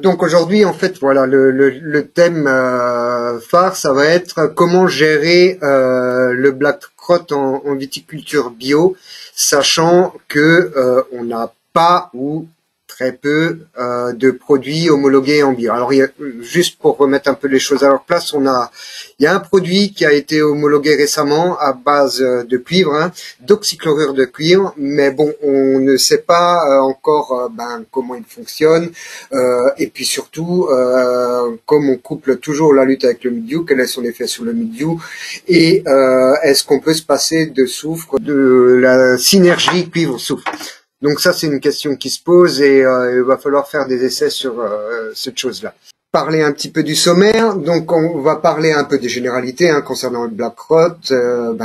Donc aujourd'hui, en fait, voilà, le thème phare, ça va être comment gérer le black rot en viticulture bio, sachant que on n'a pas ou très peu de produits homologués en bio. Alors, juste pour remettre un peu les choses à leur place, il y a un produit qui a été homologué récemment à base de cuivre, hein, d'oxychlorure de cuivre, mais bon, on ne sait pas encore comment il fonctionne, et puis surtout, comme on couple toujours la lutte avec le mildiou, quel est son effet sur le mildiou, et est-ce qu'on peut se passer de soufre, de la synergie cuivre-soufre. Donc ça, c'est une question qui se pose et il va falloir faire des essais sur cette chose-là. Parler un petit peu du sommaire, donc on va parler un peu des généralités concernant le black rot,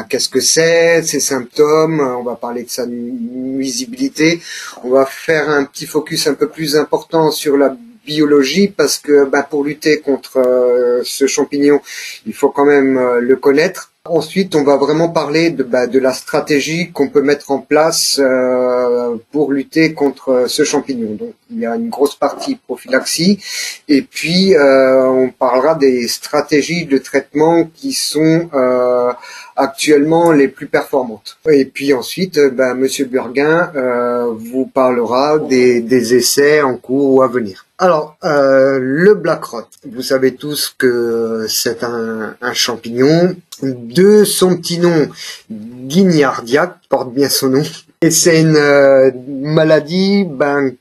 qu'est-ce que c'est, ses symptômes, on va parler de sa nuisibilité, on va faire un petit focus un peu plus important sur la biologie parce que pour lutter contre ce champignon, il faut quand même le connaître. Ensuite, on va vraiment parler de la stratégie qu'on peut mettre en place pour lutter contre ce champignon. Donc, il y a une grosse partie prophylaxie et puis on parlera des stratégies de traitement qui sont actuellement les plus performantes. Et puis ensuite, Monsieur Burguin vous parlera des essais en cours ou à venir. Alors, le black rot, vous savez tous que c'est un champignon. De son petit nom, Guignardia, porte bien son nom. Et c'est une maladie,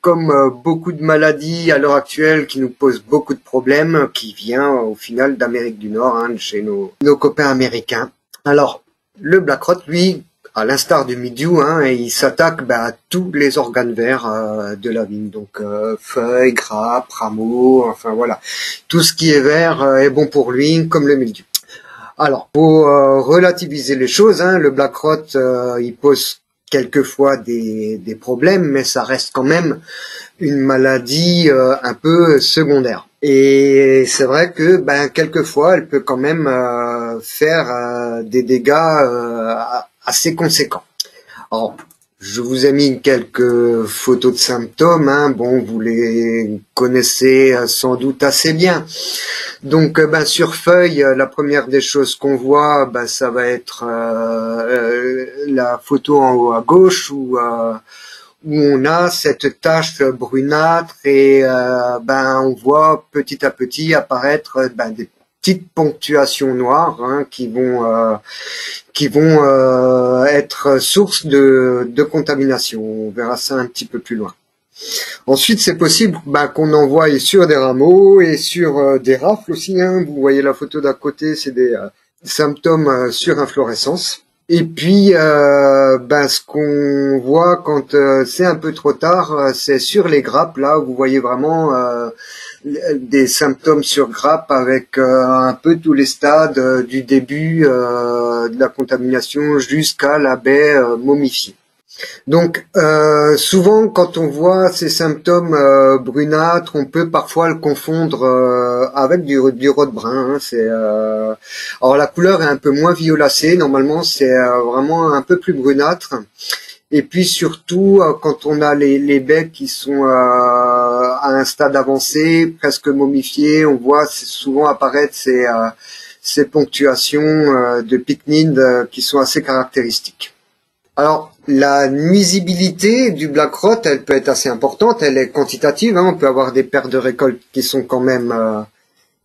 comme beaucoup de maladies à l'heure actuelle qui nous posent beaucoup de problèmes, qui vient au final d'Amérique du Nord, de chez nos copains américains. Alors, le black rot, lui, à l'instar du mildiou, il s'attaque à tous les organes verts de la vigne, donc feuilles, grappes, rameaux, enfin voilà, tout ce qui est vert est bon pour lui, comme le mildiou. Alors, pour relativiser les choses, le black rot, il pose quelquefois des problèmes, mais ça reste quand même une maladie un peu secondaire. Et c'est vrai que quelquefois, elle peut quand même faire des dégâts assez conséquents. Alors, je vous ai mis quelques photos de symptômes, bon, vous les connaissez sans doute assez bien. Donc, sur feuille, la première des choses qu'on voit, ça va être la photo en haut à gauche où on a cette tache brunâtre et on voit petit à petit apparaître des petites ponctuations noires qui vont être source de contamination. On verra ça un petit peu plus loin. Ensuite, c'est possible qu'on envoie sur des rameaux et sur des rafles aussi. Vous voyez la photo d'à côté, c'est des symptômes sur inflorescence. Et puis, ce qu'on voit quand c'est un peu trop tard, c'est sur les grappes. Là, vous voyez vraiment des symptômes sur grappe avec un peu tous les stades du début de la contamination jusqu'à la baie momifiée. Donc, souvent, quand on voit ces symptômes brunâtres, on peut parfois le confondre avec du rot brun. Alors, la couleur est un peu moins violacée. Normalement, c'est vraiment un peu plus brunâtre. Et puis, surtout, quand on a les baies qui sont à un stade avancé, presque momifiées, on voit souvent apparaître ces ponctuations de pycnide qui sont assez caractéristiques. Alors, la nuisibilité du black rot, elle peut être assez importante, elle est quantitative, on peut avoir des pertes de récolte qui sont quand même,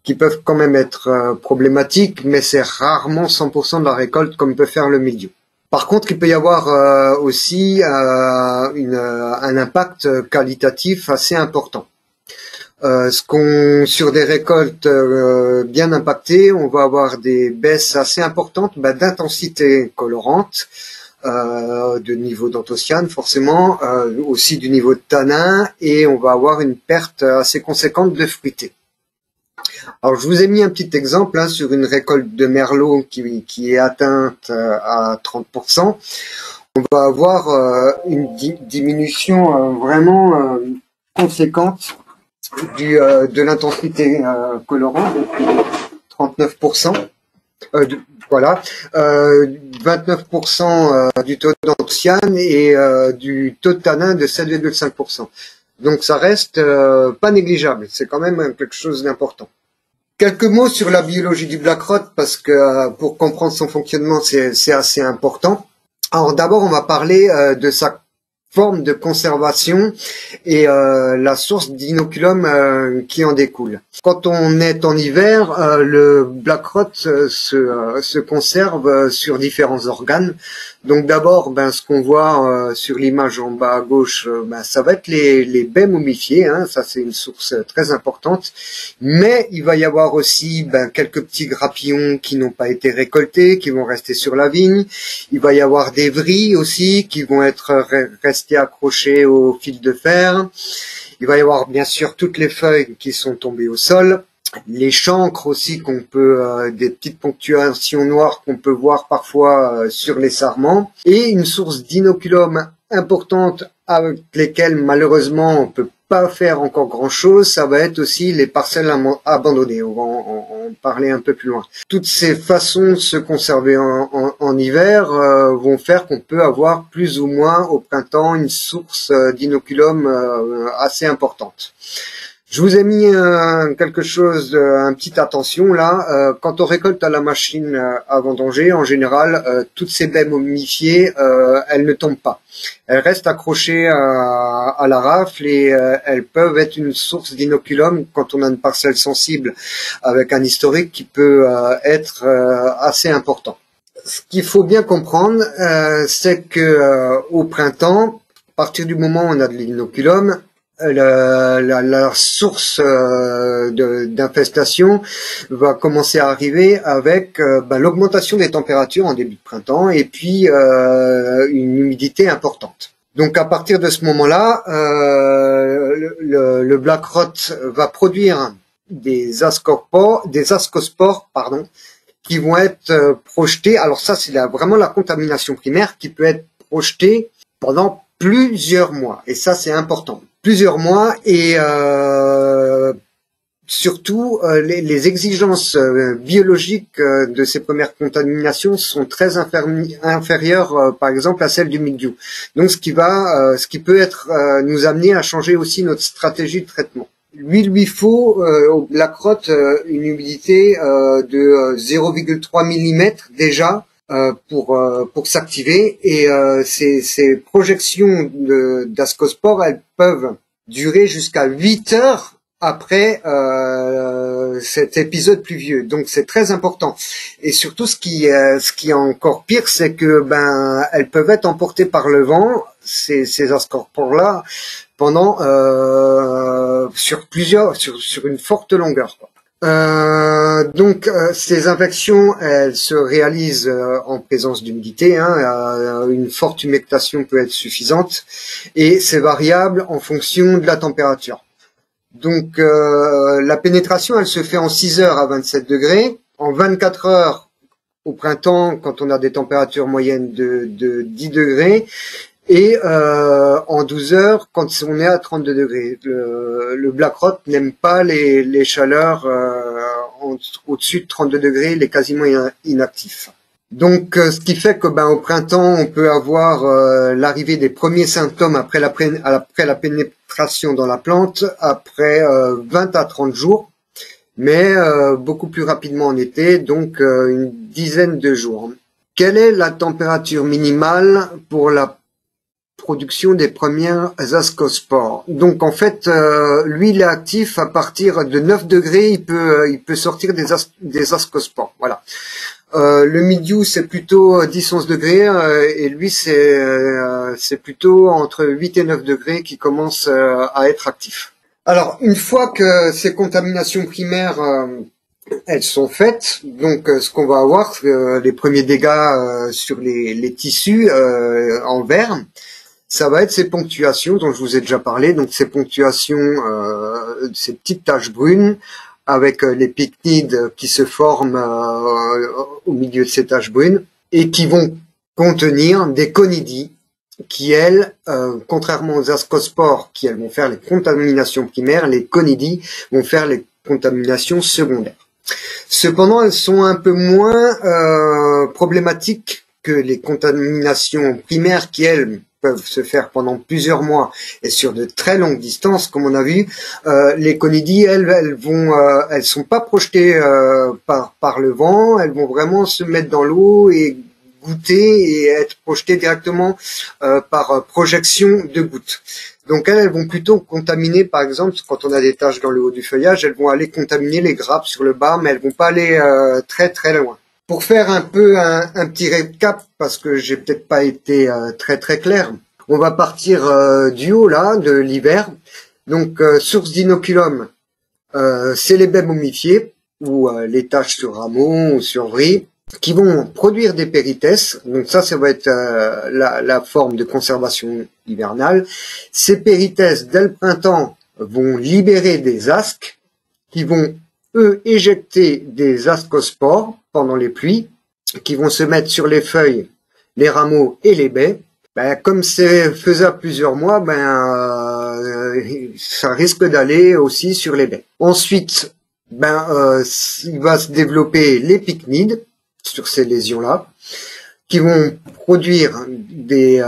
qui peuvent quand même être problématiques, mais c'est rarement 100% de la récolte comme peut faire le mildiou. Par contre, il peut y avoir aussi un impact qualitatif assez important. Sur des récoltes bien impactées, on va avoir des baisses assez importantes d'intensité colorante, de niveau d'anthocyane forcément, aussi du niveau de tanin, et on va avoir une perte assez conséquente de fruité. Alors je vous ai mis un petit exemple sur une récolte de merlot qui est atteinte à 30%. On va avoir une diminution vraiment conséquente de l'intensité colorante, 39%. Voilà, 29% du taux d'anthocyane et du taux de tanin de 7,5%. Donc ça reste pas négligeable, c'est quand même quelque chose d'important. Quelques mots sur la biologie du black rot, parce que pour comprendre son fonctionnement, c'est assez important. Alors d'abord, on va parler de sa forme de conservation et la source d'inoculum qui en découle. Quand on est en hiver, le black rot se conserve sur différents organes. Donc d'abord, ce qu'on voit sur l'image en bas à gauche, ça va être les baies momifiées, hein, ça c'est une source très importante. Mais il va y avoir aussi quelques petits grappillons qui n'ont pas été récoltés, qui vont rester sur la vigne. Il va y avoir des vrilles aussi qui vont être restées accrochées au fil de fer. Il va y avoir bien sûr toutes les feuilles qui sont tombées au sol. Les chancres aussi qu'on peut, des petites ponctuations noires qu'on peut voir parfois sur les sarments, et une source d'inoculum importante avec lesquelles malheureusement on peut pas faire encore grand chose, ça va être aussi les parcelles abandonnées. On va en parler un peu plus loin. Toutes ces façons de se conserver en hiver vont faire qu'on peut avoir plus ou moins au printemps une source d'inoculum assez importante. Je vous ai mis quelque chose, un petit attention là. Quand on récolte à la machine à vendanger, en général, toutes ces baies momifiées, elles ne tombent pas. Elles restent accrochées à la rafle et elles peuvent être une source d'inoculum quand on a une parcelle sensible avec un historique qui peut être assez important. Ce qu'il faut bien comprendre, c'est que au printemps, à partir du moment où on a de l'inoculum, la source d'infestation va commencer à arriver avec l'augmentation des températures en début de printemps et puis une humidité importante. Donc à partir de ce moment-là, le black rot va produire des ascospores, qui vont être projetés. Alors ça, c'est vraiment la contamination primaire qui peut être projetée pendant plusieurs mois. Et ça, c'est important. Plusieurs mois et surtout les exigences biologiques de ces premières contaminations sont très inférieures par exemple à celles du mildiou. Donc ce qui peut être nous amener à changer aussi notre stratégie de traitement. Lui faut au black rot une humidité de 0,3 mm déjà pour s'activer, et ces projections d'ascospores, elles peuvent durer jusqu'à 8 heures après cet épisode pluvieux. Donc c'est très important. Et surtout ce qui est encore pire, c'est que elles peuvent être emportées par le vent, ces ascospores là, pendant sur une forte longueur, quoi. Donc ces infections, elles se réalisent en présence d'humidité, hein, une forte humectation peut être suffisante et c'est variable en fonction de la température. Donc la pénétration, elle se fait en 6 heures à 27 degrés, en 24 heures au printemps quand on a des températures moyennes de 10 degrés, et en 12 heures quand on est à 32 degrés. Le black rot n'aime pas les chaleurs au-dessus de 32 degrés, il est quasiment inactif. Donc ce qui fait que au printemps on peut avoir l'arrivée des premiers symptômes après la pénétration dans la plante après 20 à 30 jours, mais beaucoup plus rapidement en été, donc une dizaine de jours. Quelle est la température minimale pour la production des premiers ascospores? Donc en fait, lui il est actif à partir de 9 degrés, il peut sortir des ascospores. Voilà. Le mildiou c'est plutôt 10-11 degrés et lui c'est plutôt entre 8 et 9 degrés qui commence à être actif. Alors une fois que ces contaminations primaires elles sont faites, donc ce qu'on va avoir, les premiers dégâts sur les tissus en vert, ça va être ces ponctuations dont je vous ai déjà parlé, donc ces ponctuations, ces petites taches brunes avec les pycnides qui se forment au milieu de ces taches brunes et qui vont contenir des conidies qui, elles, contrairement aux ascospores qui, elles, vont faire les contaminations primaires, les conidies vont faire les contaminations secondaires. Cependant, elles sont un peu moins problématiques que les contaminations primaires qui, elles, peuvent se faire pendant plusieurs mois et sur de très longues distances, comme on a vu, les conidis, elles sont pas projetées par le vent, elles vont vraiment se mettre dans l'eau et goûter et être projetées directement par projection de gouttes. Donc elles vont plutôt contaminer, par exemple, quand on a des taches dans le haut du feuillage, elles vont aller contaminer les grappes sur le bas, mais elles vont pas aller très très loin. Pour faire un peu un petit récap, parce que j'ai peut-être pas été très très clair, on va partir du haut là, de l'hiver. Donc source d'inoculum, c'est les baies momifiées ou les taches sur rameaux ou sur riz qui vont produire des péritès. Donc ça va être la forme de conservation hivernale. Ces péritès, dès le printemps, vont libérer des asques qui vont, eux, éjecter des ascospores pendant les pluies, qui vont se mettre sur les feuilles, les rameaux et les baies. Comme c'est faisable plusieurs mois, ça risque d'aller aussi sur les baies. Ensuite, il va se développer les pycnides sur ces lésions-là, qui vont produire des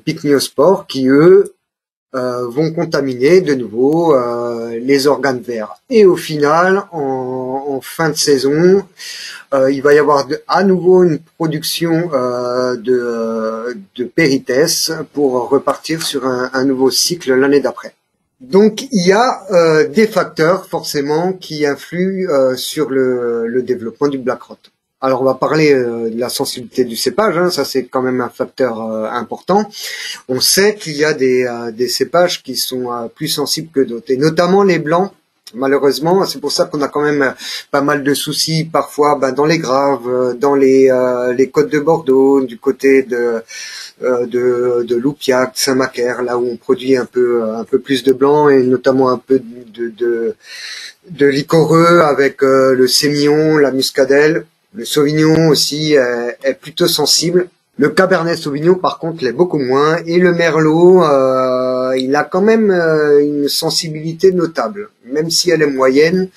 pycniospores qui, eux, vont contaminer de nouveau les organes verts. Et au final, en fin de saison, il va y avoir à nouveau une production de péritès pour repartir sur un nouveau cycle l'année d'après. Donc il y a des facteurs forcément qui influent sur le développement du black rot. Alors on va parler de la sensibilité du cépage, hein, ça c'est quand même un facteur important. On sait qu'il y a des cépages qui sont plus sensibles que d'autres, et notamment les blancs. Malheureusement, c'est pour ça qu'on a quand même pas mal de soucis parfois dans les Graves, dans les côtes de Bordeaux, du côté de Loupiac, Saint-Macaire, là où on produit un peu plus de blanc et notamment un peu de liquoreux avec le sémillon, la muscadelle. Le Sauvignon aussi est plutôt sensible. Le Cabernet Sauvignon, par contre, l'est beaucoup moins. Et le Merlot, il a quand même une sensibilité notable. Même si elle est moyenne,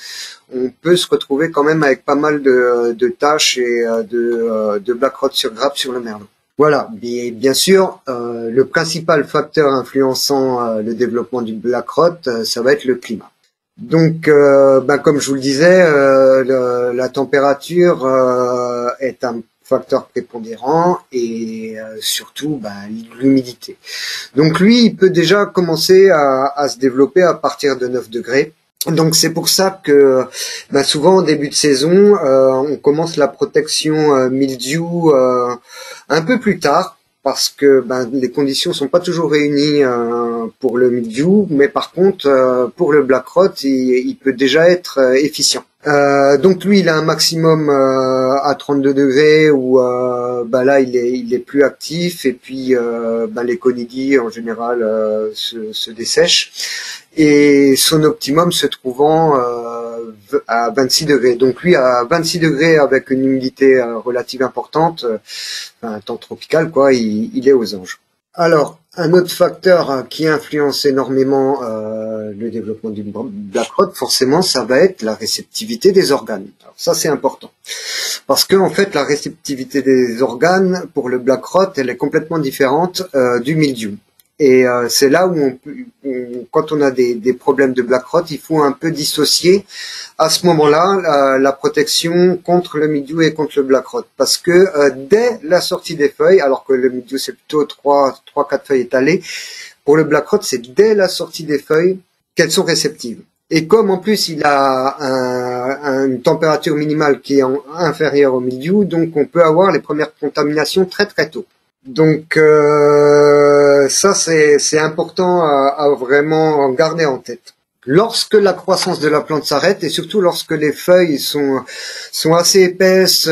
on peut se retrouver quand même avec pas mal de taches et de black rot sur grappe sur le Merlot. Voilà. Et bien sûr, le principal facteur influençant le développement du black rot, ça va être le climat. Donc, comme je vous le disais, la température est un facteur prépondérant et surtout l'humidité. Donc lui, il peut déjà commencer à se développer à partir de 9 degrés. Donc c'est pour ça que souvent au début de saison, on commence la protection mildiou un peu plus tard, parce que les conditions sont pas toujours réunies pour le mildiou, mais par contre pour le black rot, il peut déjà être efficient. Donc lui, il a un maximum à 32 degrés où là il est plus actif, et puis les conidis en général se dessèchent, et son optimum se trouvant à 26 degrés. Donc lui, à 26 degrés avec une humidité relative importante, un temps tropical quoi, il est aux anges. Alors, un autre facteur qui influence énormément le développement du black rot, forcément, ça va être la réceptivité des organes. Alors ça, c'est important. Parce que en fait, la réceptivité des organes pour le black rot, elle est complètement différente du mildiou. Et c'est là où quand on a des problèmes de black rot, il faut un peu dissocier à ce moment-là la protection contre le mildiou et contre le black rot, parce que dès la sortie des feuilles, alors que le mildiou c'est plutôt 3-4 feuilles étalées, pour le black rot c'est dès la sortie des feuilles qu'elles sont réceptives. Et comme en plus il a une température minimale qui est inférieure au mildiou, donc on peut avoir les premières contaminations très très tôt. Donc ça c'est important à vraiment garder en tête. Lorsque la croissance de la plante s'arrête, et surtout lorsque les feuilles sont assez épaisses,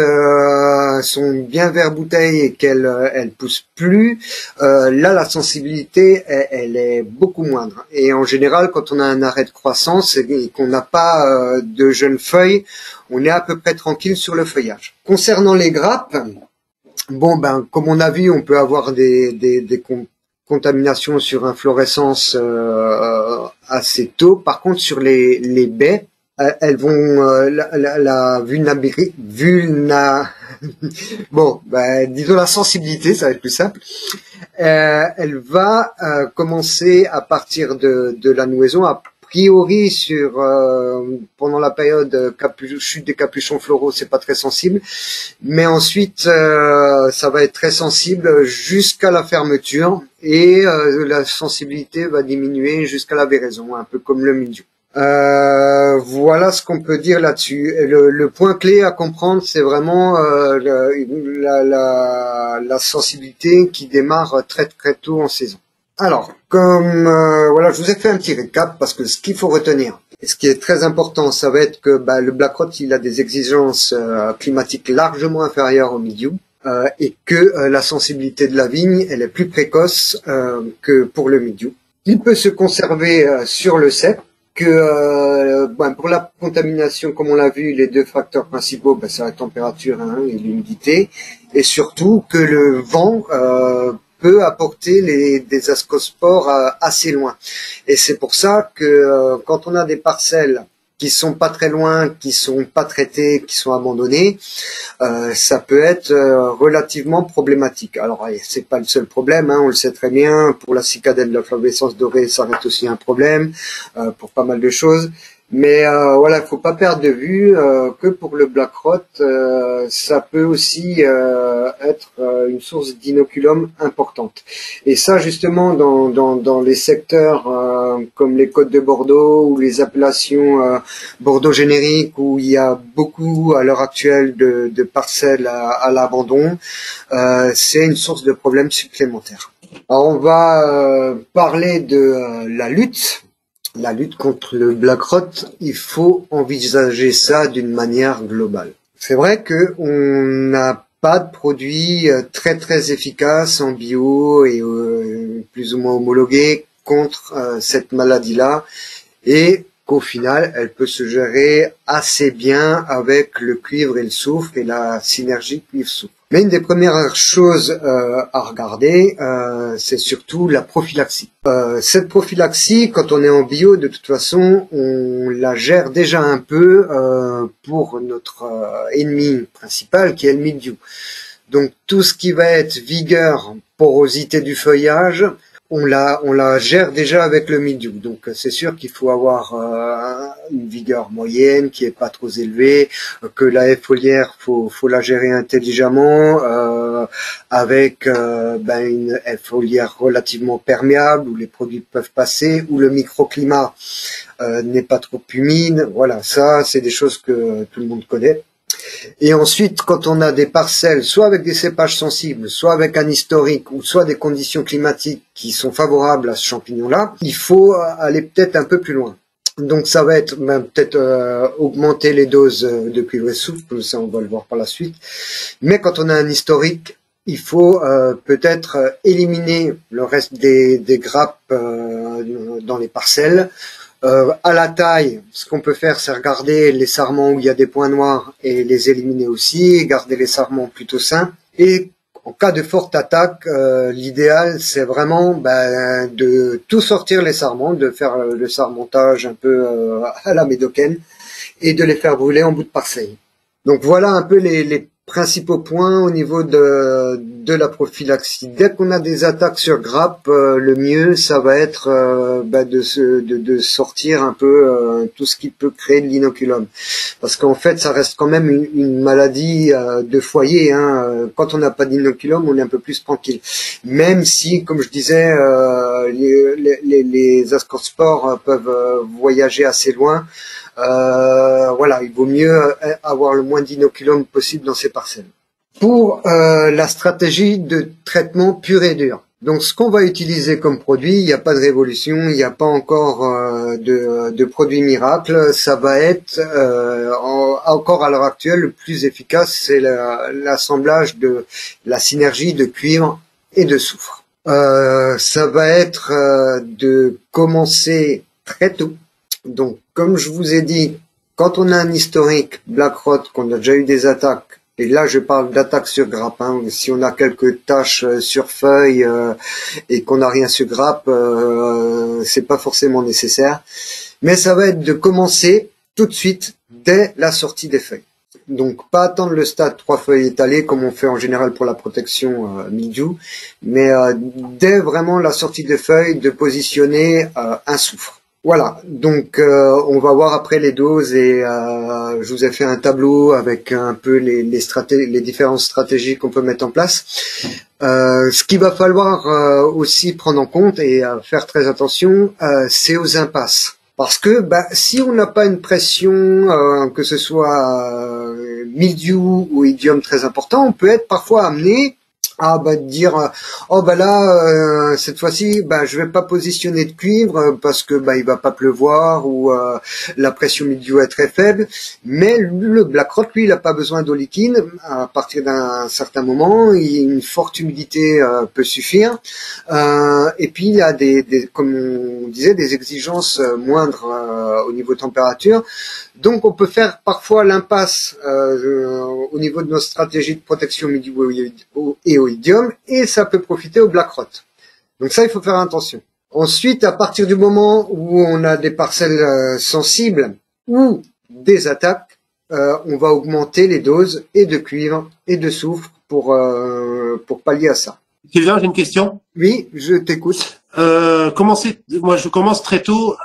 sont bien vert bouteille et qu'elles poussent plus, là la sensibilité elle est beaucoup moindre. Et en général, quand on a un arrêt de croissance et qu'on n'a pas de jeunes feuilles, on est à peu près tranquille sur le feuillage. Concernant les grappes, comme on a vu, on peut avoir des contaminations sur inflorescence assez tôt. Par contre, sur les baies, elles vont la Bon, disons la sensibilité, ça va être plus simple. Elle va commencer à partir de la nouaison, a priori pendant la période chute des capuchons floraux, c'est pas très sensible, mais ensuite ça va être très sensible jusqu'à la fermeture et la sensibilité va diminuer jusqu'à la véraison, un peu comme le mildiou. Voilà ce qu'on peut dire là-dessus. Le point clé à comprendre, c'est vraiment la sensibilité qui démarre très très tôt en saison. Alors, voilà, je vous ai fait un petit récap parce que ce qu'il faut retenir, et ce qui est très important, ça va être que le Black Rot, il a des exigences climatiques largement inférieures au mildiou. Et que la sensibilité de la vigne, elle est plus précoce que pour le mildiou. Il peut se conserver sur le cep, que pour la contamination, comme on l'a vu, les deux facteurs principaux, c'est la température et l'humidité, et surtout que le vent peut apporter des ascospores assez loin. Et c'est pour ça que quand on a des parcelles qui sont pas très loin, qui sont pas traitées, qui sont abandonnées, ça peut être relativement problématique. Alors c'est pas le seul problème, on le sait très bien. Pour la cicadelle de la flavescence dorée, ça reste aussi un problème pour pas mal de choses. Mais voilà, il faut pas perdre de vue que pour le Black Rot, ça peut aussi être une source d'inoculum importante. Et ça, justement, dans les secteurs comme les Côtes de Bordeaux ou les appellations Bordeaux génériques, où il y a beaucoup à l'heure actuelle de parcelles à l'abandon, c'est une source de problèmes supplémentaires. Alors, on va parler de la lutte. La lutte contre le Black Rot, il faut envisager ça d'une manière globale. C'est vrai que on n'a pas de produit très très efficace en bio et plus ou moins homologué contre cette maladie-là, et qu'au final, elle peut se gérer assez bien avec le cuivre et le soufre et la synergie cuivre-soufre. Mais une des premières choses à regarder, c'est surtout la prophylaxie. Cette prophylaxie, quand on est en bio, de toute façon, on la gère déjà un peu pour notre ennemi principal, qui est le mildiou. Donc tout ce qui va être vigueur, porosité du feuillage, on la gère déjà avec le mildiou. Donc c'est sûr qu'il faut avoir une vigueur moyenne qui est pas trop élevée, que la haie foliaire faut la gérer intelligemment avec une haie foliaire relativement perméable où les produits peuvent passer, où le microclimat n'est pas trop humide. Voilà, ça c'est des choses que tout le monde connaît. Et ensuite, quand on a des parcelles, soit avec des cépages sensibles, soit avec un historique, ou soit des conditions climatiques qui sont favorables à ce champignon-là, il faut aller peut-être un peu plus loin. Donc ça va être peut-être augmenter les doses de cuivre et soufre, comme ça on va le voir par la suite. Mais quand on a un historique, il faut peut-être éliminer le reste des grappes dans les parcelles. À la taille, ce qu'on peut faire, c'est regarder les sarments où il y a des points noirs et les éliminer aussi, et garder les sarments plutôt sains. Et en cas de forte attaque, l'idéal, c'est vraiment de tout sortir les sarments, de faire le sarmentage un peu à la médocaine et de les faire brûler en bout de parseille. Donc voilà un peu les principaux points au niveau de la prophylaxie. Dès qu'on a des attaques sur grappe, le mieux ça va être de sortir un peu tout ce qui peut créer de l'inoculum, parce qu'en fait ça reste quand même une maladie de foyer. Quand on n'a pas d'inoculum, on est un peu plus tranquille, même si, comme je disais, les ascospores peuvent voyager assez loin. Voilà, il vaut mieux avoir le moins d'inoculum possible dans ces parcelles. Pour la stratégie de traitement pur et dur. Donc ce qu'on va utiliser comme produit, il n'y a pas de révolution, il n'y a pas encore de produit miracle. Ça va être encore à l'heure actuelle le plus efficace, c'est l'assemblage de la synergie de cuivre et de soufre. Ça va être de commencer très tôt. Donc, comme je vous ai dit, quand on a un historique Black Rot, qu'on a déjà eu des attaques, et là je parle d'attaques sur grappe, si on a quelques taches sur feuilles et qu'on n'a rien sur grappe, c'est pas forcément nécessaire. Mais ça va être de commencer tout de suite dès la sortie des feuilles. Donc pas attendre le stade 3 feuilles étalées comme on fait en général pour la protection mildiou, mais dès vraiment la sortie des feuilles de positionner un soufre. Voilà, donc on va voir après les doses et je vous ai fait un tableau avec un peu les différentes stratégies qu'on peut mettre en place. Ce qu'il va falloir aussi prendre en compte et faire très attention, c'est aux impasses. Parce que si on n'a pas une pression, que ce soit mildiou ou idiome très important, on peut être parfois amené à dire cette fois-ci je vais pas positionner de cuivre parce que il va pas pleuvoir ou la pression mildiou est très faible, mais le black rot lui il a pas besoin d'eau liquide à partir d'un certain moment, une forte humidité peut suffire, et puis il y a des comme on disait des exigences moindres au niveau température. Donc on peut faire parfois l'impasse au niveau de nos stratégies de protection mildiou et oïdium, et ça peut profiter au black rot. Donc ça, il faut faire attention. Ensuite, à partir du moment où on a des parcelles sensibles ou des attaques, on va augmenter les doses et de cuivre et de soufre pour pallier à ça. Sylvain, j'ai une question. Oui, je t'écoute. Moi, je commence très tôt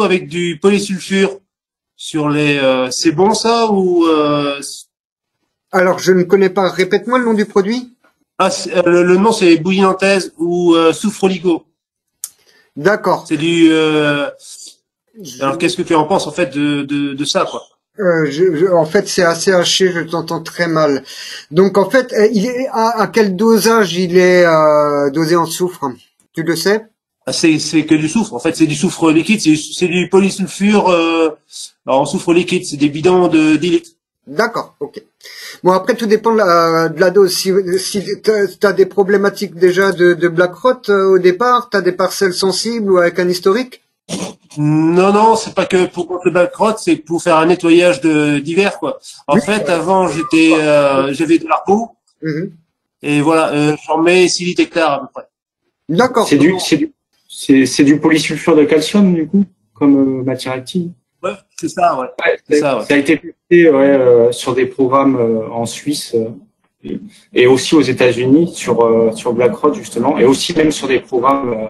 avec du polysulfure sur les. C'est bon ça ou Alors, je ne connais pas. Répète-moi le nom du produit. Le nom c'est bouillie nantaise ou soufre oligo. D'accord. C'est du. Alors, qu'est-ce que tu en penses en fait de ça, quoi? En fait, c'est assez haché, je t'entends très mal. Donc, en fait, il est à quel dosage il est dosé en soufre? Tu le sais? C'est que du soufre. En fait, c'est du soufre liquide. C'est du polysulfure en soufre liquide. C'est des bidons de 10 litres. D'accord, ok. Bon, après, tout dépend de la dose. Si t'as des problématiques déjà de black rot au départ, t'as des parcelles sensibles ou avec un historique? Non, c'est pas que pour contre le black rot, c'est pour faire un nettoyage d'hiver, quoi. En fait, avant, j'avais de l'argot. Et voilà, j'en mets 6 litres hectares à peu près. D'accord. C'est du polysulfure de calcium, du coup, comme matière active. Ouais, c'est ça, ouais. Ça a été testé sur des programmes en Suisse et aussi aux États-Unis sur black rot, justement, et aussi même sur des programmes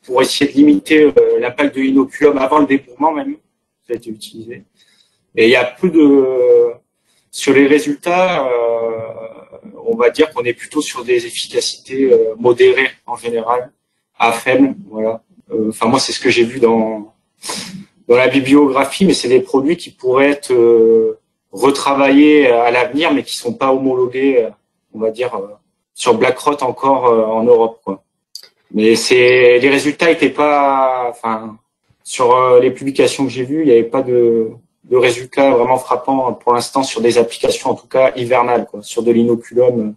pour essayer de limiter l'impact de l'inoculum avant le débourrement même. Ça a été utilisé. Et il y a sur les résultats, on va dire qu'on est plutôt sur des efficacités modérées en général, à faibles, voilà. Enfin moi c'est ce que j'ai vu dans la bibliographie, mais c'est des produits qui pourraient être retravaillés à l'avenir, mais qui sont pas homologués, on va dire, sur black rot encore en Europe, quoi. Mais les résultats étaient pas, enfin, sur les publications que j'ai vues, il n'y avait pas de résultats vraiment frappants pour l'instant sur des applications, en tout cas hivernales, quoi, sur de l'inoculum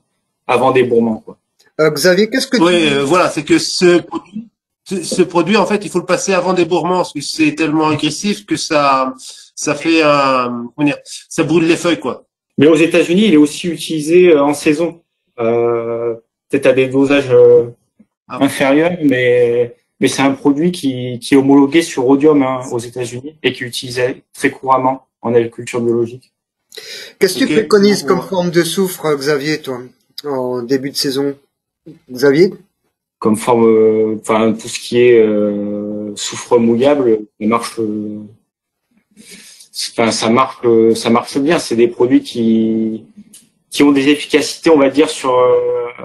avant débourrement, quoi. Xavier, qu'est-ce que voilà, c'est que ce produit, en fait, il faut le passer avant débourrement, parce que c'est tellement agressif que ça fait ça brûle les feuilles, quoi. Mais aux États-Unis, il est aussi utilisé en saison, peut-être à des dosages inférieurs, mais c'est un produit qui est homologué sur rhodium aux États-Unis et qui est utilisé très couramment en agriculture biologique. Qu'est-ce que tu préconises comme forme de soufre, Xavier, toi, en début de saison? Xavier? Comme forme, tout ce qui est soufre mouillable, ça marche bien. C'est des produits qui ont des efficacités, on va dire, sur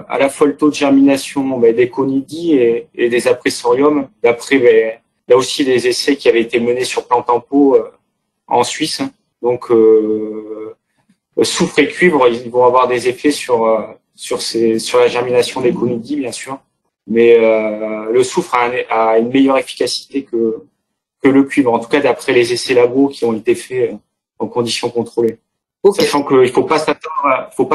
à la fois le taux de germination des conidies et des apressoriums. Et après, il y a aussi des essais qui avaient été menés sur plantes en pot en Suisse. Donc, soufre et cuivre, ils vont avoir des effets sur la germination des conidies, bien sûr. Mais le soufre a une meilleure efficacité que le cuivre, en tout cas d'après les essais labos qui ont été faits en conditions contrôlées. Okay. Sachant qu'il faut pas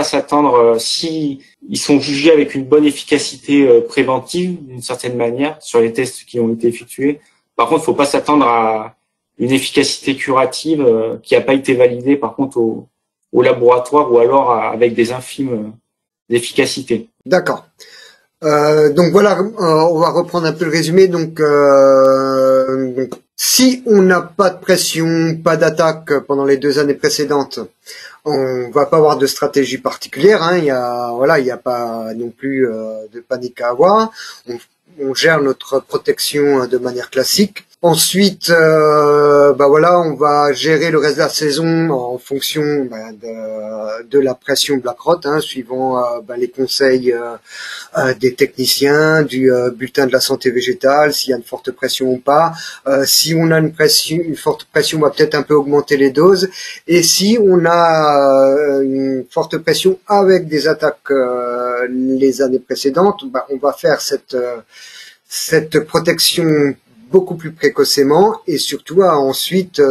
s'attendre si ils sont jugés avec une bonne efficacité préventive d'une certaine manière sur les tests qui ont été effectués. Par contre, il faut pas s'attendre à une efficacité curative qui n'a pas été validée par contre au laboratoire ou alors avec des infimes d'efficacité. D'accord. Donc voilà, on va reprendre un peu le résumé. Donc Si on n'a pas de pression, pas d'attaque pendant les 2 années précédentes, on va pas avoir de stratégie particulière. Hein. Il y a pas non plus de panique à avoir. On gère notre protection de manière classique. Ensuite, on va gérer le reste de la saison en fonction de la pression BlackRock, hein, suivant les conseils des techniciens, du bulletin de la santé végétale, s'il y a une forte pression ou pas. Si on a une forte pression, on va peut-être un peu augmenter les doses. Et si on a une forte pression avec des attaques les années précédentes, on va faire cette protection beaucoup plus précocement et surtout ensuite,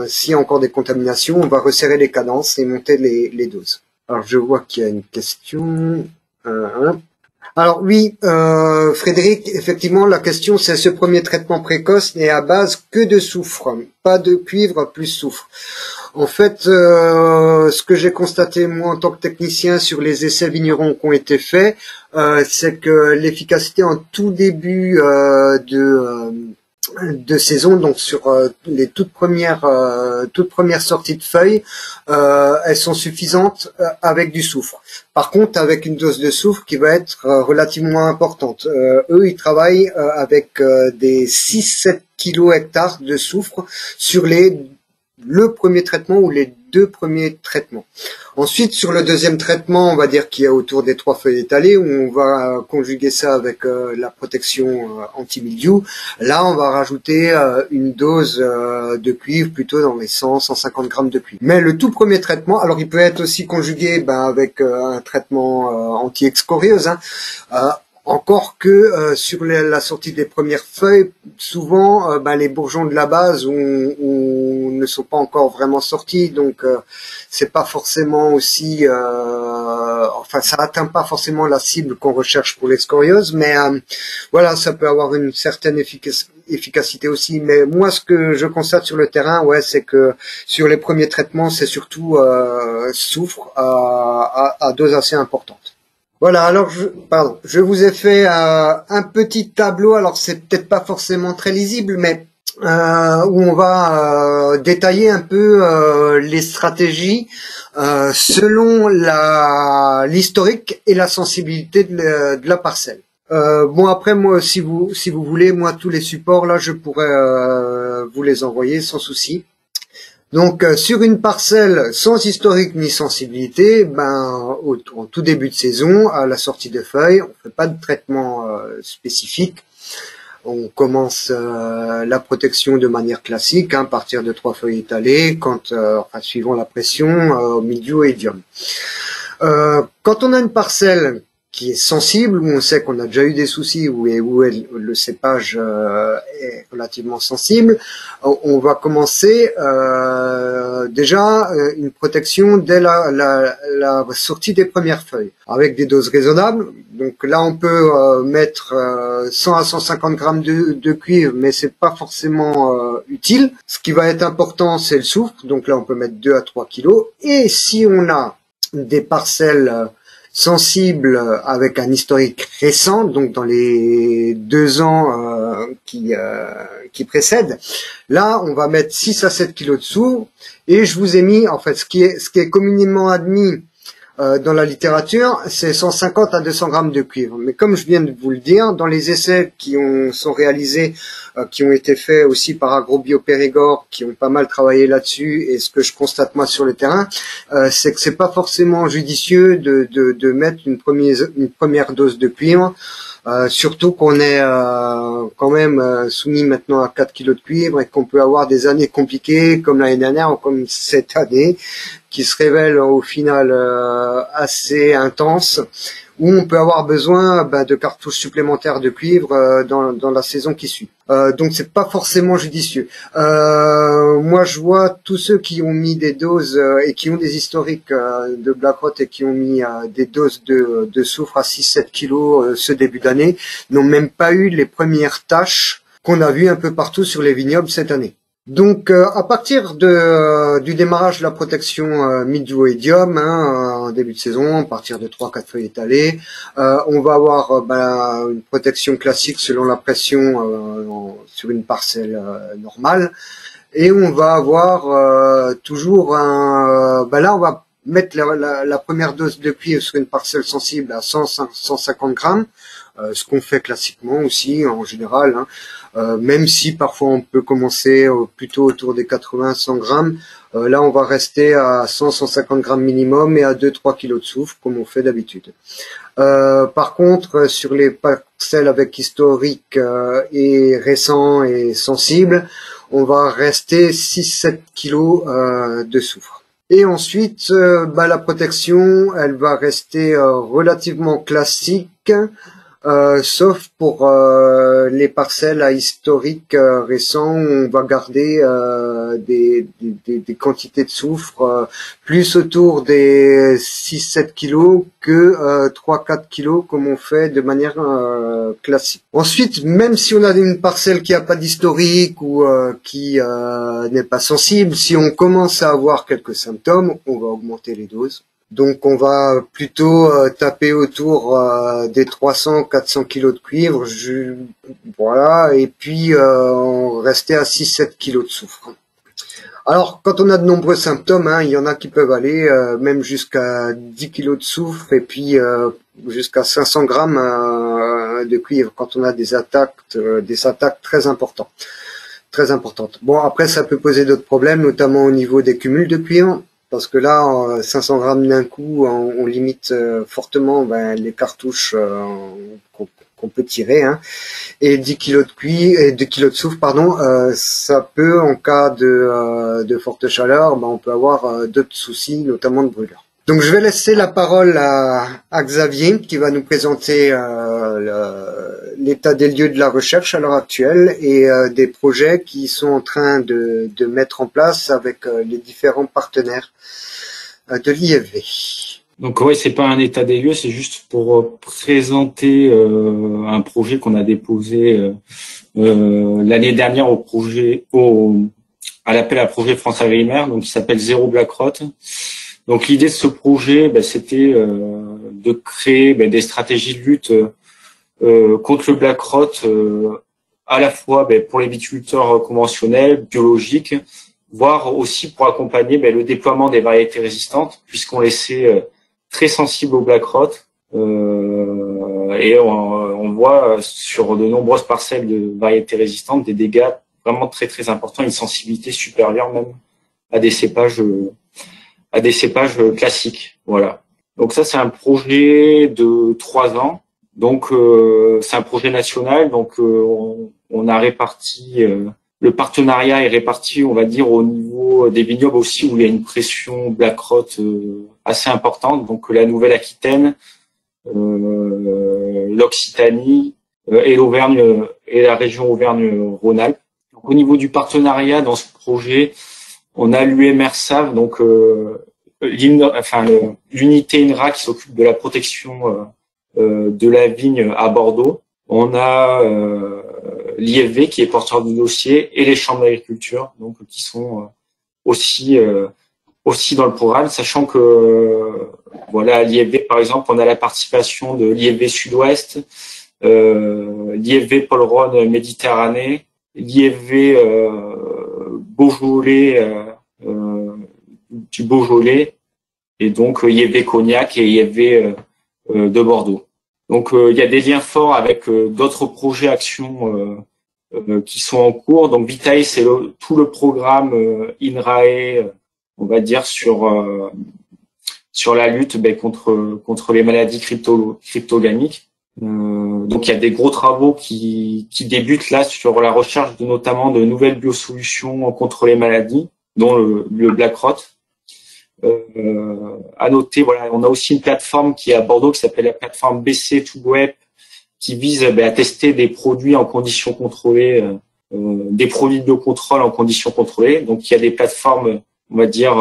s'il y a encore des contaminations, on va resserrer les cadences et monter les doses. Alors je vois qu'il y a une question. Alors oui, Frédéric, effectivement, la question c'est ce premier traitement précoce n'est à base que de soufre, pas de cuivre plus soufre. En fait, ce que j'ai constaté moi en tant que technicien sur les essais vignerons qui ont été faits, c'est que l'efficacité en tout début de saison, donc sur les toutes premières sorties de feuilles, elles sont suffisantes avec du soufre. Par contre, avec une dose de soufre qui va être relativement importante. Eux, ils travaillent avec des 6-7 kilos hectares de soufre sur le premier traitement ou les 2 premiers traitements. Ensuite, sur le deuxième traitement, on va dire qu'il y a autour des 3 feuilles étalées, où on va conjuguer ça avec la protection anti-mildiou. Là, on va rajouter une dose de cuivre plutôt dans les 100-150 grammes de cuivre. Mais le tout premier traitement, alors il peut être aussi conjugué avec un traitement anti-excoriose, hein. Encore que sur la sortie des premières feuilles, souvent les bourgeons de la base ne sont pas encore vraiment sortis, donc c'est pas forcément aussi, ça atteint pas forcément la cible qu'on recherche pour l'excoriose, mais voilà, ça peut avoir une certaine efficacité aussi. Mais moi, ce que je constate sur le terrain, c'est que sur les premiers traitements, c'est surtout soufre à dose assez importante. Voilà, alors je vous ai fait un petit tableau, alors c'est peut-être pas forcément très lisible, mais où on va détailler un peu les stratégies selon l'historique et la sensibilité de la parcelle. Après moi, si vous voulez, moi tous les supports là, je pourrais vous les envoyer sans souci. Donc sur une parcelle sans historique ni sensibilité, en tout début de saison, à la sortie de feuilles, on fait pas de traitement spécifique. On commence la protection de manière classique, à partir de 3 feuilles étalées, suivant la pression, au milieu et idium. Quand on a une parcelle qui est sensible, où on sait qu'on a déjà eu des soucis, où le cépage est relativement sensible, on va commencer déjà une protection dès la sortie des premières feuilles, avec des doses raisonnables. Donc là, on peut mettre 100 à 150 grammes de cuivre, mais c'est pas forcément utile. Ce qui va être important, c'est le soufre. Donc là, on peut mettre 2 à 3 kilos. Et si on a des parcelles sensible avec un historique récent, donc dans les 2 ans qui précèdent. Là, on va mettre 6 à 7 kilos de soufre, et je vous ai mis, en fait, ce qui est communément admis dans la littérature, c'est 150 à 200 grammes de cuivre. Mais comme je viens de vous le dire, dans les essais qui sont réalisés, qui ont été faits aussi par Agrobio Périgord, qui ont pas mal travaillé là-dessus, et ce que je constate moi sur le terrain, c'est que c'est pas forcément judicieux de mettre une première dose de cuivre. Surtout qu'on est quand même soumis maintenant à 4 kilos de cuivre et qu'on peut avoir des années compliquées comme l'année dernière ou comme cette année qui se révèlent au final assez intenses, où on peut avoir besoin de cartouches supplémentaires de cuivre dans la saison qui suit. Donc c'est pas forcément judicieux. Moi je vois tous ceux qui ont mis des doses et qui ont des historiques de BlackRock et qui ont mis des doses de soufre à 6-7 kilos ce début d'année, n'ont même pas eu les premières taches qu'on a vues un peu partout sur les vignobles cette année. Donc, à partir du démarrage de la protection midwoedium, en début de saison, à partir de 3-4 feuilles étalées, on va avoir une protection classique selon la pression sur une parcelle normale, et on va avoir toujours là, on va mettre la première dose de cuivre sur une parcelle sensible à 150 grammes, ce qu'on fait classiquement aussi en général, même si parfois on peut commencer plutôt autour des 80-100 grammes. Là, on va rester à 100-150 grammes minimum et à 2-3 kilos de soufre, comme on fait d'habitude. Par contre, sur les parcelles avec historique et récent et sensible, on va rester 6-7 kilos de soufre. Et ensuite, la protection, elle va rester relativement classique, sauf pour les parcelles à historique récent, on va garder des quantités de soufre plus autour des 6-7 kilos que 3-4 kilos comme on fait de manière classique. Ensuite, même si on a une parcelle qui n'a pas d'historique ou qui n'est pas sensible, si on commence à avoir quelques symptômes, on va augmenter les doses. Donc on va plutôt taper autour des 300-400 kilos de cuivre, voilà, et puis rester à 6-7 kilos de soufre. Alors quand on a de nombreux symptômes, il y en a qui peuvent aller même jusqu'à 10 kilos de soufre et puis jusqu'à 500 grammes de cuivre quand on a des attaques très importantes. Bon, après ça peut poser d'autres problèmes, notamment au niveau des cumuls de cuivre. Parce que là, 500 grammes d'un coup, on limite fortement les cartouches qu'on peut tirer. Et 10 kilos de cuivre et 2 kilos de soufre, ça peut, en cas de forte chaleur, on peut avoir d'autres soucis, notamment de brûlure. Donc je vais laisser la parole à Xavier qui va nous présenter l'état des lieux de la recherche à l'heure actuelle et des projets qui sont en train de mettre en place avec les différents partenaires de l'IFV. Donc oui, c'est pas un état des lieux, c'est juste pour présenter un projet qu'on a déposé l'année dernière à l'appel à projet France Agrimaire, donc qui s'appelle Zéro Black Rot. Donc l'idée de ce projet, c'était de créer des stratégies de lutte contre le black rot, à la fois pour les viticulteurs conventionnels, biologiques, voire aussi pour accompagner le déploiement des variétés résistantes, puisqu'on les sait très sensibles au black rot. Et on voit sur de nombreuses parcelles de variétés résistantes des dégâts vraiment très très importants, une sensibilité supérieure même à des cépages classiques. Voilà. Donc ça, c'est un projet de 3 ans. Donc c'est un projet national. Donc on a réparti le partenariat est réparti, on va dire, au niveau des vignobles aussi où il y a une pression black rot assez importante. Donc la Nouvelle-Aquitaine, l'Occitanie et l'Auvergne et la région Auvergne-Rhône-Alpes. Donc au niveau du partenariat dans ce projet, on a l'UMRSAV, donc l'unité INRA qui s'occupe de la protection de la vigne à Bordeaux. On a l'IFV qui est porteur du dossier et les chambres d'agriculture, donc qui sont aussi dans le programme, sachant que à l'IFV par exemple, on a la participation de l'IFV Sud-Ouest, l'IFV Pôle-Rhône Méditerranée, l'IFV Beaujolais du Beaujolais, et donc IFV Cognac et IFV de Bordeaux. Donc il y a des liens forts avec d'autres projets actions qui sont en cours. Donc Vitae, c'est tout le programme INRAE, on va dire sur la lutte contre les maladies cryptogamiques. Donc il y a des gros travaux qui débutent là sur la recherche notamment de nouvelles biosolutions contre les maladies, dont le black rot. À noter, on a aussi une plateforme qui est à Bordeaux qui s'appelle la plateforme BC2Web qui vise à tester des produits en conditions contrôlées, des produits de biocontrôle en conditions contrôlées. Donc il y a des plateformes, on va dire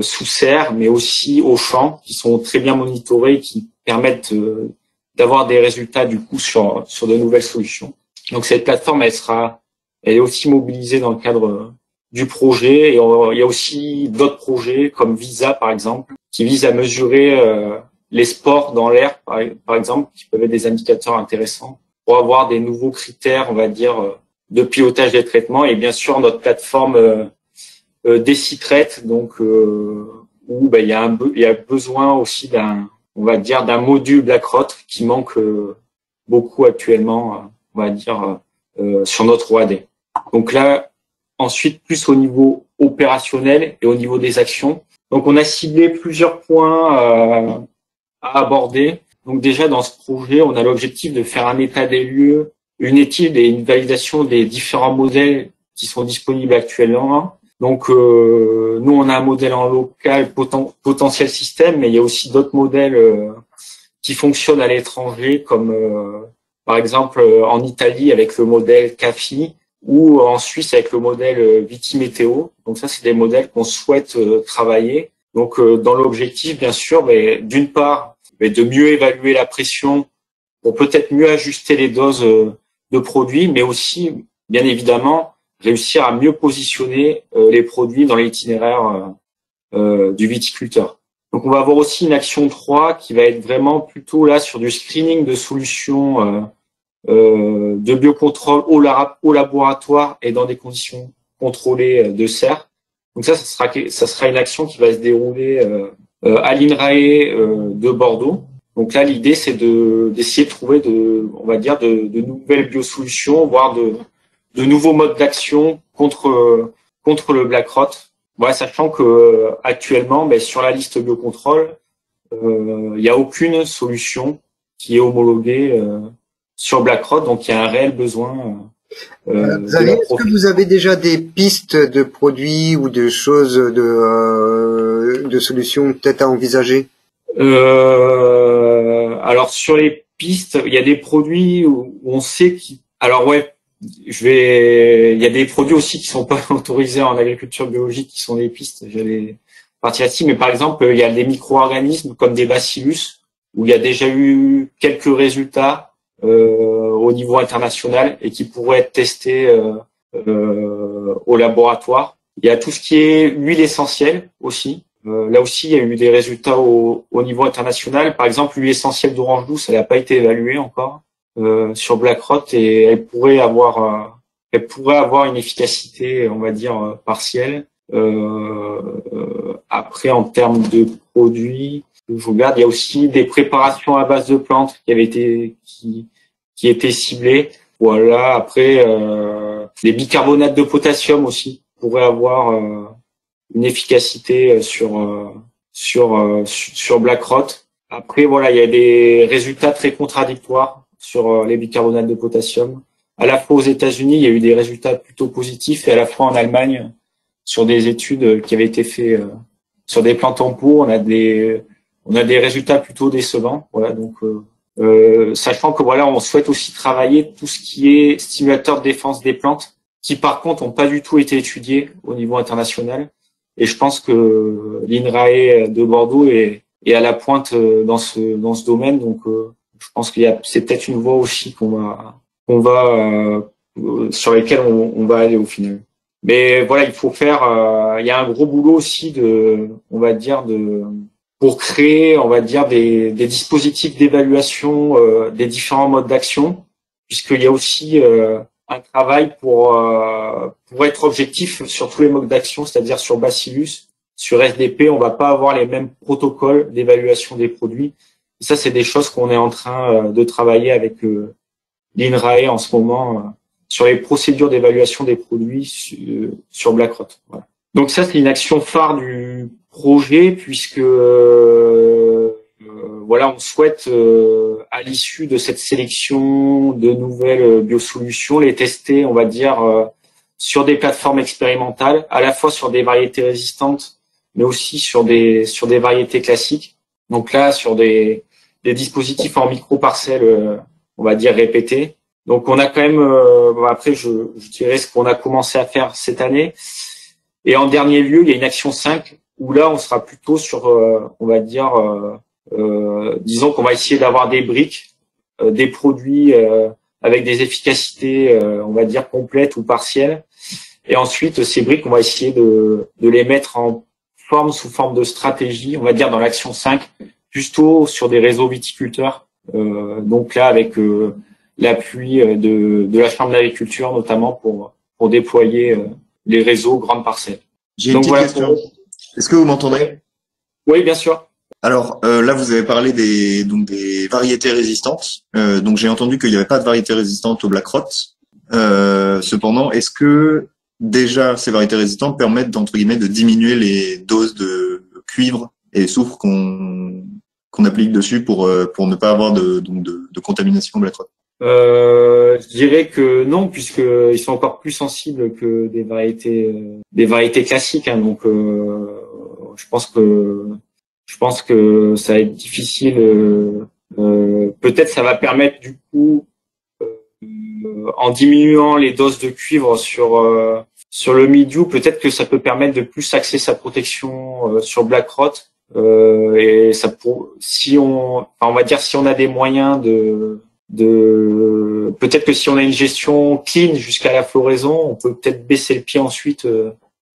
sous serre, mais aussi au champ, qui sont très bien monitorées et qui permettent d'avoir des résultats du coup sur de nouvelles solutions. Donc cette plateforme, elle sera elle est aussi mobilisée dans le cadre du projet. Et il y a aussi d'autres projets comme Visa, par exemple, qui visent à mesurer les sports dans l'air, par exemple, qui peuvent être des indicateurs intéressants pour avoir des nouveaux critères, on va dire, de pilotage des traitements. Et bien sûr, notre plateforme DeciTrate, donc où il y a besoin aussi on va dire, d'un module BlackRock qui manque beaucoup actuellement, on va dire, sur notre OAD. Donc là, ensuite, plus au niveau opérationnel et au niveau des actions. Donc, on a ciblé plusieurs points à aborder. Donc, déjà, dans ce projet, on a l'objectif de faire un état des lieux, une étude et une validation des différents modèles qui sont disponibles actuellement. Donc, nous, on a un modèle en local, potentiel système, mais il y a aussi d'autres modèles qui fonctionnent à l'étranger, comme par exemple en Italie avec le modèle CAFI, ou en Suisse avec le modèle Vitimétéo. Donc ça, c'est des modèles qu'on souhaite travailler. Donc dans l'objectif, bien sûr, d'une part, de mieux évaluer la pression pour peut-être mieux ajuster les doses de produits, mais aussi, bien évidemment, réussir à mieux positionner les produits dans l'itinéraire du viticulteur. Donc on va avoir aussi une action 3 qui va être vraiment plutôt là sur du screening de solutions de biocontrôle au laboratoire et dans des conditions contrôlées de serre. Donc ça sera une action qui va se dérouler à l'INRAE de Bordeaux. Donc là, l'idée, c'est d'essayer de trouver on va dire, de nouvelles biosolutions, voire de nouveaux modes d'action contre le Black Rot. Voilà, sachant que actuellement, sur la liste biocontrôle, il n'y a aucune solution qui est homologuée sur Black Rot, donc il y a un réel besoin. Est-ce que vous avez déjà des pistes de produits ou de choses de solutions peut-être à envisager? Alors sur les pistes, il y a des produits où on sait alors ouais, il y a des produits aussi qui sont pas autorisés en agriculture biologique qui sont des pistes. J'allais partir là-dessus, mais par exemple, il y a des micro-organismes comme des bacillus où il y a déjà eu quelques résultats au niveau international et qui pourraient être testés au laboratoire. Il y a tout ce qui est huile essentielle aussi. Là aussi, il y a eu des résultats au niveau international. Par exemple, l'huile essentielle d'orange douce, elle n'a pas été évaluée encore sur Black Rot et elle pourrait avoir une efficacité, on va dire, partielle. Après, en termes de produits, je regarde, il y a aussi des préparations à base de plantes qui étaient ciblées. Voilà. Après, les bicarbonates de potassium aussi pourraient avoir une efficacité sur Black Rot. Après, voilà, il y a des résultats très contradictoires sur les bicarbonates de potassium. À la fois aux États-Unis, il y a eu des résultats plutôt positifs, et à la fois en Allemagne, sur des études qui avaient été faites sur des plantes en pot, on a des résultats plutôt décevants. Voilà, donc sachant que voilà, on souhaite aussi travailler tout ce qui est stimulateur de défense des plantes, qui par contre n'ont pas du tout été étudiés au niveau international. Et je pense que l'INRAE de Bordeaux est à la pointe dans ce domaine. Donc, je pense c'est peut-être une voie aussi sur lesquelles on va aller au final. Mais voilà, il y a un gros boulot aussi pour créer, on va dire, des dispositifs d'évaluation des différents modes d'action, puisqu'il y a aussi un travail pour être objectif sur tous les modes d'action, c'est-à-dire sur Bacillus, sur SDP, on va pas avoir les mêmes protocoles d'évaluation des produits. Et ça, c'est des choses qu'on est en train de travailler avec l'INRAE en ce moment sur les procédures d'évaluation des produits sur Black Rot. Voilà. Donc ça, c'est une action phare du projet, puisque voilà, on souhaite à l'issue de cette sélection de nouvelles biosolutions les tester, on va dire, sur des plateformes expérimentales, à la fois sur des variétés résistantes, mais aussi sur des variétés classiques. Donc là, sur des dispositifs en micro-parcelles, on va dire répétés. Donc on a quand même, après je dirais ce qu'on a commencé à faire cette année. Et en dernier lieu, il y a une action 5 où là on sera plutôt sur, on va dire, disons qu'on va essayer d'avoir des briques, des produits avec des efficacités, on va dire complètes ou partielles. Et ensuite, ces briques, on va essayer de les mettre en forme sous forme de stratégie, on va dire dans l'action 5, plutôt sur des réseaux viticulteurs. Donc là, avec l'appui de la Chambre d'agriculture, notamment pour déployer les réseaux grandes parcelles. J'ai une petite question. Est-ce que vous m'entendez? Oui, bien sûr. Alors là, vous avez parlé des variétés résistantes. Donc j'ai entendu qu'il n'y avait pas de variété résistante au Black Rot. Cependant, est-ce que déjà ces variétés résistantes permettent d'entre guillemets de diminuer les doses de cuivre et soufre qu'on applique dessus pour ne pas avoir de contamination au Black Rot? Je dirais que non, puisqu'ils sont encore plus sensibles que des variétés classiques. Hein, donc, je pense que ça va être difficile. Peut-être ça va permettre du coup, en diminuant les doses de cuivre sur le mildiou, peut-être que ça peut permettre de plus axer sa protection sur Black Rot. Et ça on va dire si on a des moyens peut-être que si on a une gestion clean jusqu'à la floraison, on peut peut-être baisser le pied ensuite,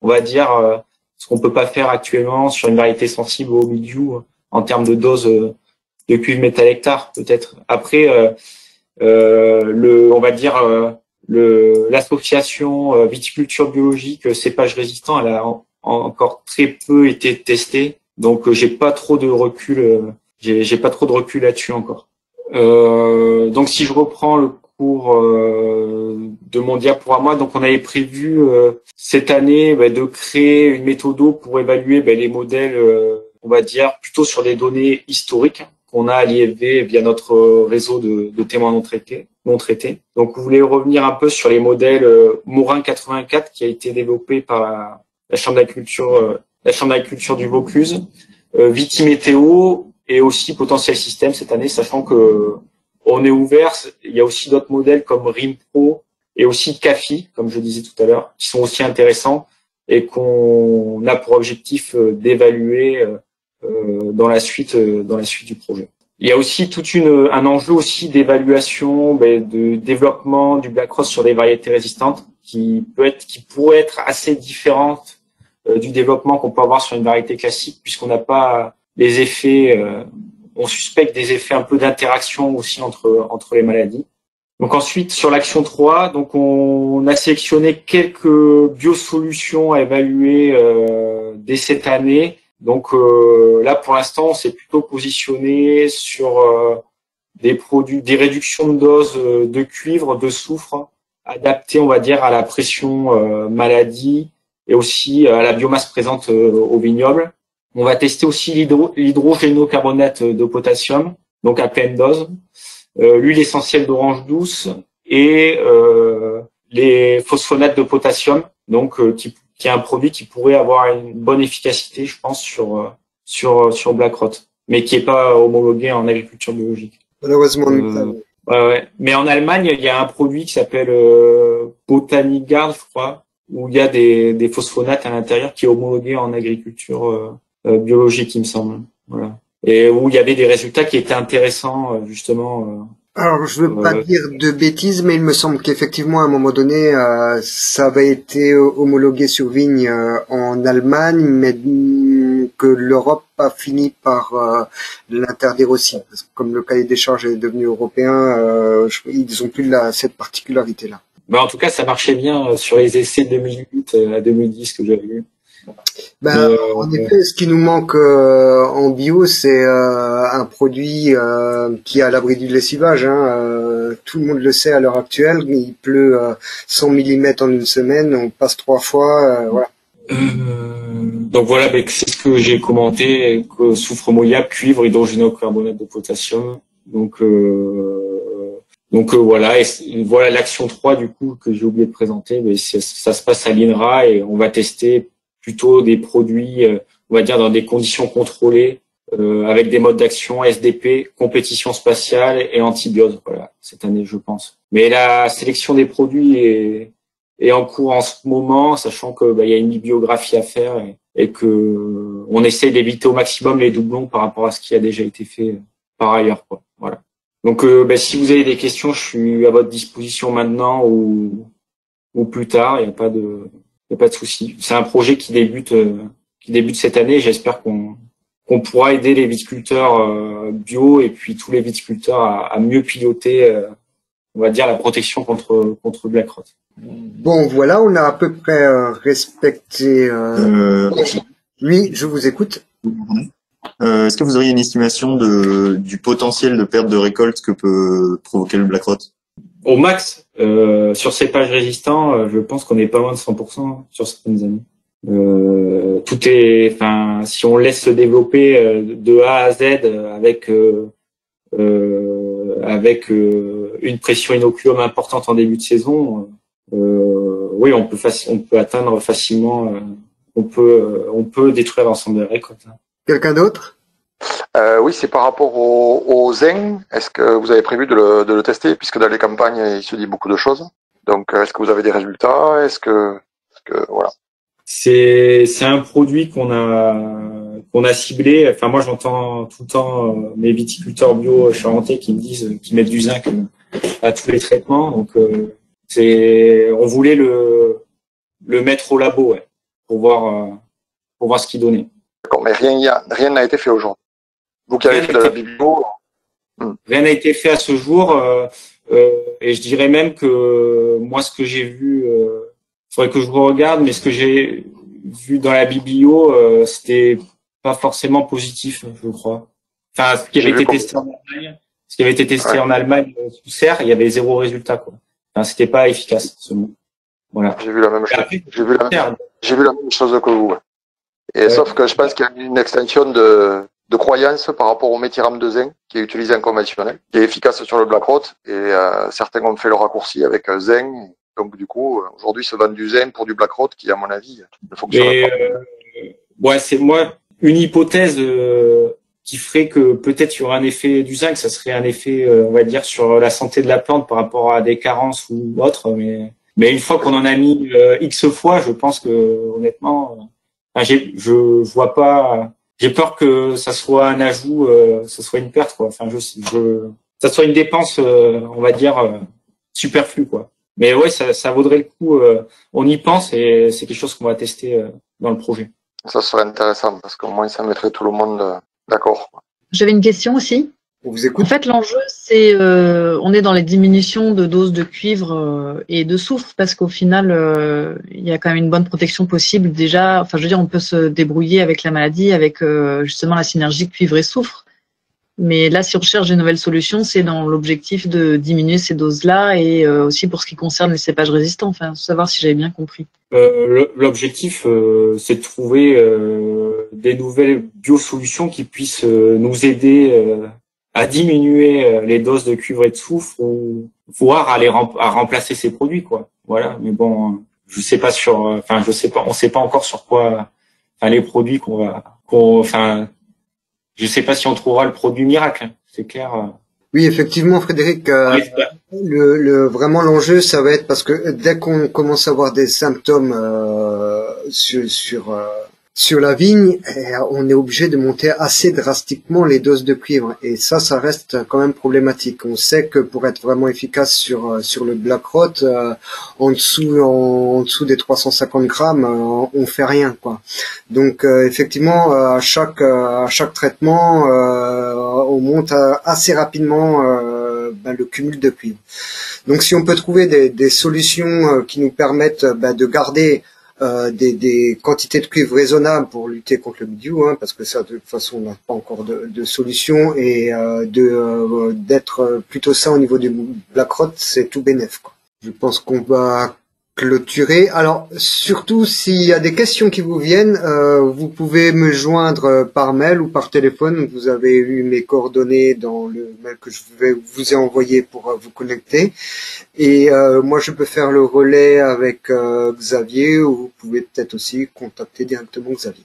on va dire, ce qu'on peut pas faire actuellement sur une variété sensible au mildiou en termes de dose de cuivre métal hectare, peut-être. Après, on va dire l'association viticulture biologique cépage résistant, elle a encore très peu été testée, donc j'ai pas trop de recul, j'ai pas trop de recul là-dessus encore. Donc si je reprends le cours de mon diaporama, donc on avait prévu cette année de créer une méthode pour évaluer les modèles, on va dire plutôt sur des données historiques qu'on a à l'IFV via notre réseau de témoins non traités. Donc on voulait revenir un peu sur les modèles Morin 84 qui a été développé par la Chambre d'agriculture du Vaucluse, Vitimétéo et aussi Potentiel Système cette année, sachant que on est ouvert. Il y a aussi d'autres modèles comme RIMPRO et aussi CAFI, comme je disais tout à l'heure, qui sont aussi intéressants et qu'on a pour objectif d'évaluer dans la suite du projet. Il y a aussi un enjeu aussi d'évaluation, de développement du Black Rot sur des variétés résistantes qui pourrait être assez différente du développement qu'on peut avoir sur une variété classique, puisqu'on n'a pas les effets, on suspecte des effets un peu d'interaction aussi entre les maladies. Donc ensuite, sur l'action 3, donc on a sélectionné quelques biosolutions à évaluer dès cette année. Donc là, pour l'instant, on s'est plutôt positionné sur des réductions de doses de cuivre, de soufre, adaptées, on va dire, à la pression maladie et aussi à la biomasse présente au vignoble. On va tester aussi l'hydrogénocarbonate de potassium, donc à pleine dose, l'huile essentielle d'orange douce et les phosphonates de potassium, donc qui est un produit qui pourrait avoir une bonne efficacité, je pense, sur Black Rot, mais qui est pas homologué en agriculture biologique. Malheureusement. Ouais. Mais en Allemagne, il y a un produit qui s'appelle Botanigard, je crois, où il y a des phosphonates à l'intérieur qui est homologué en agriculture biologique, il me semble. Voilà. Et où il y avait des résultats qui étaient intéressants, justement. Alors, je veux pas dire de bêtises, mais il me semble qu'effectivement, à un moment donné, ça avait été homologué sur vigne en Allemagne, mais que l'Europe a fini par l'interdire aussi. Parce que comme le cahier des charges est devenu européen, ils ont plus cette particularité-là. En tout cas, ça marchait bien sur les essais de 2008 à 2010 que j'avais eu. En effet, ce qui nous manque en bio, c'est un produit qui est à l'abri du lessivage. Tout le monde le sait à l'heure actuelle. Il pleut 100 mm en une semaine, on passe 3 fois. Voilà. Donc voilà, c'est ce que j'ai commenté, que soufre mouillable, cuivre, hydrogénocarbonate de potassium. Donc voilà, et voilà l'action 3 du coup que j'ai oublié de présenter. Mais ça se passe à l'INRA et on va tester plutôt des produits, on va dire dans des conditions contrôlées, avec des modes d'action SDP, compétition spatiale et antibiose. Voilà, cette année je pense. Mais la sélection des produits est en cours en ce moment, sachant que il y a une bibliographie à faire et que on essaie d'éviter au maximum les doublons par rapport à ce qui a déjà été fait par ailleurs, quoi. Voilà. Donc, si vous avez des questions, je suis à votre disposition maintenant ou plus tard. Il n'y a pas de souci. C'est un projet qui débute cette année. J'espère qu'on pourra aider les viticulteurs bio et puis tous les viticulteurs à mieux piloter, on va dire, la protection contre Black Rot. Bon, voilà, on a à peu près respecté. Oui, je vous écoute. Est-ce que vous auriez une estimation du potentiel de perte de récolte que peut provoquer le Black Rot? Au max, sur cépage résistant, je pense qu'on est pas loin de 100% sur certaines années. Tout est, enfin, si on laisse se développer de A à Z avec une pression inoculum importante en début de saison, oui, on peut atteindre facilement, on peut détruire l'ensemble des récoltes. Quelqu'un d'autre? Oui, c'est par rapport au zinc. Est-ce que vous avez prévu de le tester, puisque dans les campagnes, il se dit beaucoup de choses. Donc, est-ce que vous avez des résultats? Est-ce que voilà. C'est un produit qu'on a ciblé. Enfin, moi, j'entends tout le temps mes viticulteurs bio charentais qui me disent qu'ils mettent du zinc à tous les traitements. Donc, on voulait le mettre au labo, ouais, pour voir ce qu'il donnait. D'accord, mais rien n'a été fait aujourd'hui. Vous qui avez fait de la bio. Rien n'a été fait à ce jour, et je dirais même que moi, ce que j'ai vu, faudrait que je regarde, mais ce que j'ai vu dans la biblio, c'était pas forcément positif, je crois. Enfin, ce qui avait été testé en Allemagne, sous serre, il y avait 0 résultat, quoi. Enfin, c'était pas efficace, selon. Voilà. J'ai vu la même chose. J'ai vu la même chose que vous. Et ouais. Sauf que je pense qu'il y a une extension de croyance par rapport au méthyram de zinc qui est utilisé en conventionnel, qui est efficace sur le Black Rot, et certains ont fait le raccourci avec zinc. Donc du coup, aujourd'hui, se vend du zinc pour du Black Rot qui, à mon avis, ne fonctionne pas. Ouais, c'est moi une hypothèse qui ferait que peut-être il y aura un effet du zinc. Ça serait un effet, on va dire, sur la santé de la plante par rapport à des carences ou autres. Mais une fois qu'on en a mis X fois, je pense que honnêtement, je vois pas. J'ai peur que ça soit un ajout, ça soit une perte, quoi. Enfin, ça soit une dépense, on va dire, superflue, quoi. Mais ouais, ça vaudrait le coup. On y pense et c'est quelque chose qu'on va tester dans le projet. Ça serait intéressant parce qu'au moins ça mettrait tout le monde d'accord. J'avais une question aussi. On vous écoute. En fait, l'enjeu, c'est on est dans les diminutions de doses de cuivre et de soufre parce qu'au final, il y a quand même une bonne protection possible déjà. Enfin, je veux dire, on peut se débrouiller avec la maladie, avec justement la synergie cuivre et soufre. Mais là, si on recherche de nouvelles solutions, c'est dans l'objectif de diminuer ces doses-là et aussi pour ce qui concerne les cépages résistants. Enfin, savoir si j'avais bien compris. L'objectif, c'est de trouver des nouvelles biosolutions qui puissent nous aider à diminuer les doses de cuivre et de soufre ou voire à remplacer ces produits, quoi. Voilà. Mais bon, je sais pas on sait pas encore sur quoi, les produits je sais pas si on trouvera le produit miracle, c'est clair. Oui, effectivement, Frédéric, vraiment l'enjeu, ça va être parce que dès qu'on commence à avoir des symptômes sur la vigne, on est obligé de monter assez drastiquement les doses de cuivre. Et ça reste quand même problématique. On sait que pour être vraiment efficace sur le Black Rot, en dessous des 350 grammes, on fait rien, quoi. Donc effectivement, à chaque traitement, on monte assez rapidement le cumul de cuivre. Donc si on peut trouver des solutions qui nous permettent de garder des quantités de cuivre raisonnables pour lutter contre le mildiou, parce que ça, de toute façon, on n'a pas encore de solution, et d'être plutôt ça au niveau du Black Rot, c'est tout bénef, quoi. Je pense qu'on va clôturer. Alors, surtout, s'il y a des questions qui vous viennent, vous pouvez me joindre par mail ou par téléphone. Vous avez eu mes coordonnées dans le mail que je vous ai envoyé pour vous connecter. Et moi, je peux faire le relais avec Xavier, ou vous pouvez peut-être aussi contacter directement Xavier.